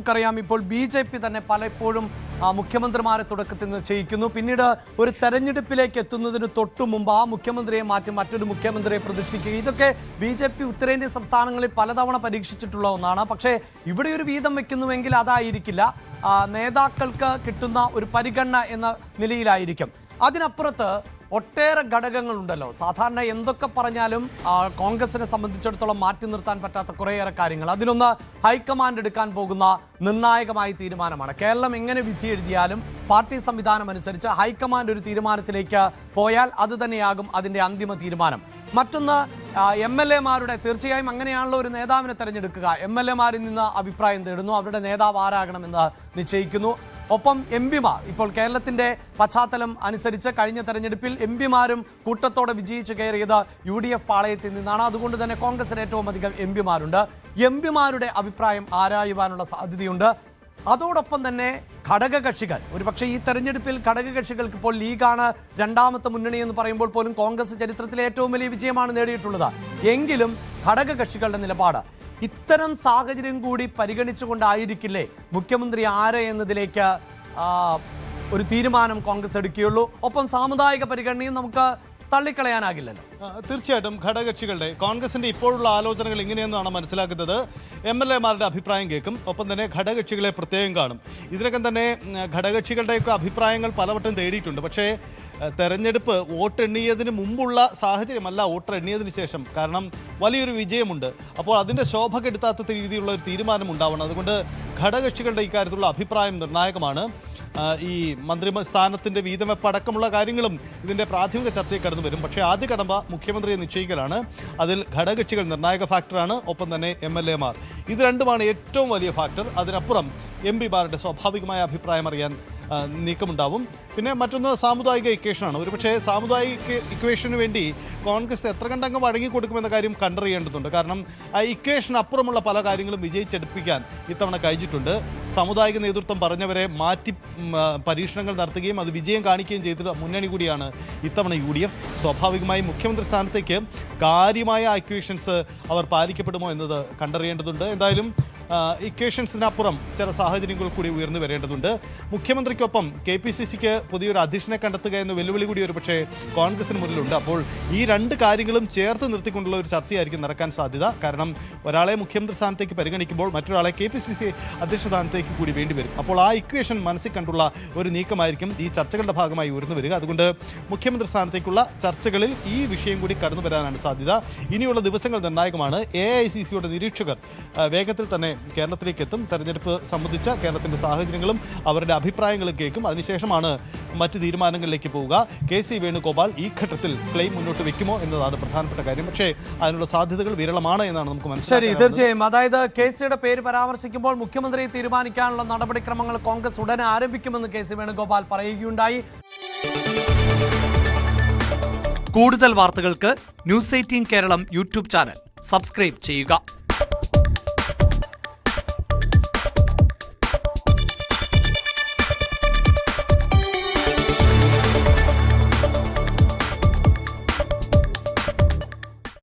നമുക്കറിയാം ഇപ്പോൾ ബി.ജെ.പി. തന്നെ പലപ്പോഴും മുഖ്യമന്ത്രിമാരെ തുടക്കത്തിൽ നിന്ന് ചെയ്യിക്കുന്നു. പിന്നീട് ഒരു തെരഞ്ഞെടുപ്പിലേക്ക് എത്തുന്നതിന് തൊട്ടു മുമ്പ് ആ മുഖ്യമന്ത്രിയെ മാറ്റി മറ്റൊരു മുഖ്യമന്ത്രിയെ പ്രതിഷ്ഠിക്കുക. ഇതൊക്കെ ബി.ജെ.പി. ഉത്തരേന്ത്യൻ സംസ്ഥാനങ്ങളിൽ പലതവണ പരീക്ഷിച്ചിട്ടുള്ള ഒന്നാണ്. പക്ഷേ ഇവിടെ ഒരു വീതം വെക്കുന്നുവെങ്കിൽ അതായിരിക്കില്ല, നേതാക്കൾക്ക് കിട്ടുന്ന ഒരു പരിഗണന എന്ന നിലയിലായിരിക്കും. അതിനപ്പുറത്ത് ഒട്ടേറെ ഘടകങ്ങളുണ്ടല്ലോ. സാധാരണ എന്തൊക്കെ പറഞ്ഞാലും കോൺഗ്രസിനെ സംബന്ധിച്ചിടത്തോളം മാറ്റി നിർത്താൻ പറ്റാത്ത കുറേയേറെ കാര്യങ്ങൾ. അതിലൊന്ന് ഹൈക്കമാൻഡ് എടുക്കാൻ പോകുന്ന നിർണായകമായ തീരുമാനമാണ്. കേരളം എങ്ങനെ വിധി എഴുതിയാലും പാർട്ടി സംവിധാനം അനുസരിച്ച് ഹൈക്കമാൻഡ് ഒരു തീരുമാനത്തിലേക്ക് പോയാൽ അത് തന്നെയാകും അതിൻ്റെ അന്തിമ തീരുമാനം. മറ്റൊന്ന് എം.എൽ.എമാരുടെ, തീർച്ചയായും അങ്ങനെയാണല്ലോ ഒരു നേതാവിനെ തിരഞ്ഞെടുക്കുക. എം.എൽ.എമാരിൽ നിന്ന് അഭിപ്രായം തേടുന്നു, അവരുടെ നേതാവ് ആരാകണമെന്ന് നിശ്ചയിക്കുന്നു. ഒപ്പം എം.പിമാർ, ഇപ്പോൾ കേരളത്തിൻ്റെ പശ്ചാത്തലം അനുസരിച്ച് കഴിഞ്ഞ തെരഞ്ഞെടുപ്പിൽ എം.പിമാരും കൂട്ടത്തോടെ വിജയിച്ചു കയറിയത് UDF പാളയത്തിൽ നിന്നാണ്. അതുകൊണ്ട് തന്നെ കോൺഗ്രസിന് ഏറ്റവും അധികം എം.പിമാരുണ്ട്. എം.പിമാരുടെ അഭിപ്രായം ആരായുവാനുള്ള സാധ്യതയുണ്ട്. അതോടൊപ്പം തന്നെ ഘടകകക്ഷികൾ, ഒരുപക്ഷെ ഈ തെരഞ്ഞെടുപ്പിൽ ഘടകകക്ഷികൾക്ക് ഇപ്പോൾ ലീഗാണ് രണ്ടാമത്തെ മുന്നണി എന്ന് പറയുമ്പോൾ പോലും കോൺഗ്രസ് ചരിത്രത്തിലെ ഏറ്റവും വലിയ വിജയമാണ് നേടിയിട്ടുള്ളത്. എങ്കിലും ഘടകകക്ഷികളുടെ നിലപാട് ഇത്തരം സാഹചര്യം കൂടി പരിഗണിച്ചുകൊണ്ടായിരിക്കില്ലേ മുഖ്യമന്ത്രി ആര് എന്നതിലേക്ക് ഒരു തീരുമാനം കോൺഗ്രസ് എടുക്കുകയുള്ളൂ. ഒപ്പം സാമുദായിക പരിഗണനയും നമുക്ക് തള്ളിക്കളയാനാകില്ലല്ലോ. തീർച്ചയായിട്ടും ഘടകകക്ഷികളുടെ, കോൺഗ്രസിൻ്റെ ഇപ്പോഴുള്ള ആലോചനകൾ ഇങ്ങനെയെന്നാണ് മനസ്സിലാക്കുന്നത്. MLA-മാരുടെ അഭിപ്രായം കേൾക്കും, ഒപ്പം തന്നെ ഘടകകക്ഷികളെ പ്രത്യേകം കാണും. ഇതിനൊക്കെ തന്നെ ഘടകകക്ഷികളുടെയൊക്കെ അഭിപ്രായങ്ങൾ പലവട്ടം തേടിയിട്ടുണ്ട്. പക്ഷേ തെരഞ്ഞെടുപ്പ് വോട്ടെണ്ണിയതിന് മുമ്പുള്ള സാഹചര്യമല്ല വോട്ടെണ്ണിയതിന് ശേഷം. കാരണം വലിയൊരു വിജയമുണ്ട്. അപ്പോൾ അതിൻ്റെ ശോഭ കെടുത്താത്ത രീതിയിലുള്ള ഒരു തീരുമാനം ഉണ്ടാവണം. അതുകൊണ്ട് ഘടകകക്ഷികളുടെ ഇക്കാര്യത്തിലുള്ള അഭിപ്രായം നിർണായകമാണ്. ഈ മന്ത്രി സ്ഥാനത്തിൻ്റെ വീതമെപ്പ് അടക്കമുള്ള കാര്യങ്ങളും ഇതിൻ്റെ പ്രാഥമിക ചർച്ചയിൽ കടന്നു വരും. പക്ഷേ ആദ്യ കടമ്പ മുഖ്യമന്ത്രിയെ നിശ്ചയിക്കലാണ്. അതിൽ ഘടകകക്ഷികൾ നിർണായക ഫാക്ടറാണ്, ഒപ്പം തന്നെ MLA-മാർ. ഇത് രണ്ടുമാണ് ഏറ്റവും വലിയ ഫാക്ടർ. അതിനപ്പുറം MP-മാരുടെ സ്വാഭാവികമായ അഭിപ്രായം അറിയാൻ നീക്കമുണ്ടാവും. പിന്നെ മറ്റൊന്ന് സാമുദായിക ഇക്വേഷനാണ്. ഒരുപക്ഷേ സാമുദായിക ഇക്വേഷന് വേണ്ടി കോൺഗ്രസ് എത്ര കണ്ടങ്ങ് വഴങ്ങിക്കൊടുക്കുമെന്ന കാര്യം കണ്ടറിയേണ്ടതുണ്ട്. കാരണം ആ ഇക്വേഷൻ അപ്പുറമുള്ള പല കാര്യങ്ങളും വിജയിച്ചെടുപ്പിക്കാൻ ഇത്തവണ കഴിഞ്ഞിട്ടുണ്ട്. സാമുദായിക നേതൃത്വം പറഞ്ഞവരെ മാറ്റി പരീക്ഷണങ്ങൾ നടത്തുകയും അത് വിജയം കാണിക്കുകയും ചെയ്തിട്ട് മുന്നണി കൂടിയാണ് ഇത്തവണ UDF. സ്വാഭാവികമായും മുഖ്യമന്ത്രി സ്ഥാനത്തേക്ക് കാര്യമായ ഇക്വേഷൻസ് അവർ പാലിക്കപ്പെടുമോ എന്നത് കണ്ടറിയേണ്ടതുണ്ട്. എന്തായാലും ഇക്വേഷൻസിനപ്പുറം ചില സാഹചര്യങ്ങൾ കൂടി ഉയർന്നു വരേണ്ടതുണ്ട്. മുഖ്യമന്ത്രിക്കൊപ്പം KPCCക്ക് പുതിയൊരു അധ്യക്ഷനെ കണ്ടെത്തുക എന്ന വെല്ലുവിളി കൂടി ഒരു പക്ഷേ കോൺഗ്രസിന് മുന്നിലുണ്ട്. അപ്പോൾ ഈ രണ്ട് കാര്യങ്ങളും ചേർത്ത് നിർത്തിക്കൊണ്ടുള്ള ഒരു ചർച്ചയായിരിക്കും നടക്കാൻ സാധ്യത. കാരണം ഒരാളെ മുഖ്യമന്ത്രി സ്ഥാനത്തേക്ക് പരിഗണിക്കുമ്പോൾ മറ്റൊരാളെ KPCC അധ്യക്ഷ സ്ഥാനത്തേക്ക് കൂടി വേണ്ടിവരും. അപ്പോൾ ആ ഇക്വേഷൻ മനസ്സിൽ കണ്ടുള്ള ഒരു നീക്കമായിരിക്കും ഈ ചർച്ചകളുടെ ഭാഗമായി ഉയർന്നു വരിക. അതുകൊണ്ട് മുഖ്യമന്ത്രി സ്ഥാനത്തേക്കുള്ള ചർച്ചകളിൽ ഈ വിഷയം കൂടി കടന്നു വരാനാണ് സാധ്യത. ഇനിയുള്ള ദിവസങ്ങൾ നിർണായകമാണ്. AICCയുടെ നിരീക്ഷകർ വേഗത്തിൽ തന്നെ കേരളത്തിലേക്ക് എത്തും. തെരഞ്ഞെടുപ്പ് സംബന്ധിച്ച കേരളത്തിൻ്റെ സാഹചര്യങ്ങളും അവരുടെ അഭിപ്രായങ്ങളും കേൾക്കും. അതിനുശേഷമാണ് മറ്റ് തീരുമാനങ്ങളിലേക്ക് പോവുക. KC വേണുഗോപാൽ ഈ ഘട്ടത്തിൽ ക്ലെയിം മുന്നോട്ട് വെക്കുമോ എന്നതാണ് പ്രധാനപ്പെട്ട കാര്യം. പക്ഷേ അതിനുള്ള സാധ്യതകൾ വിരളമാണ് എന്നാണ് നമുക്ക് മനസ്സിലാക്കുന്നത്. തീർച്ചയായും. അതായത് KCയുടെ പേര് പരാമർശിക്കുമ്പോൾ മുഖ്യമന്ത്രിയെ തീരുമാനിക്കാനുള്ള നടപടിക്രമങ്ങൾ കോൺഗ്രസ് ഉടനെ ആരംഭിക്കുമെന്ന് KC വേണുഗോപാൽ പറയുകയുണ്ടായി. കൂടുതൽ വാർത്തകൾക്ക് News 18 Keralam YouTube channel subscribe ചെയ്യുക.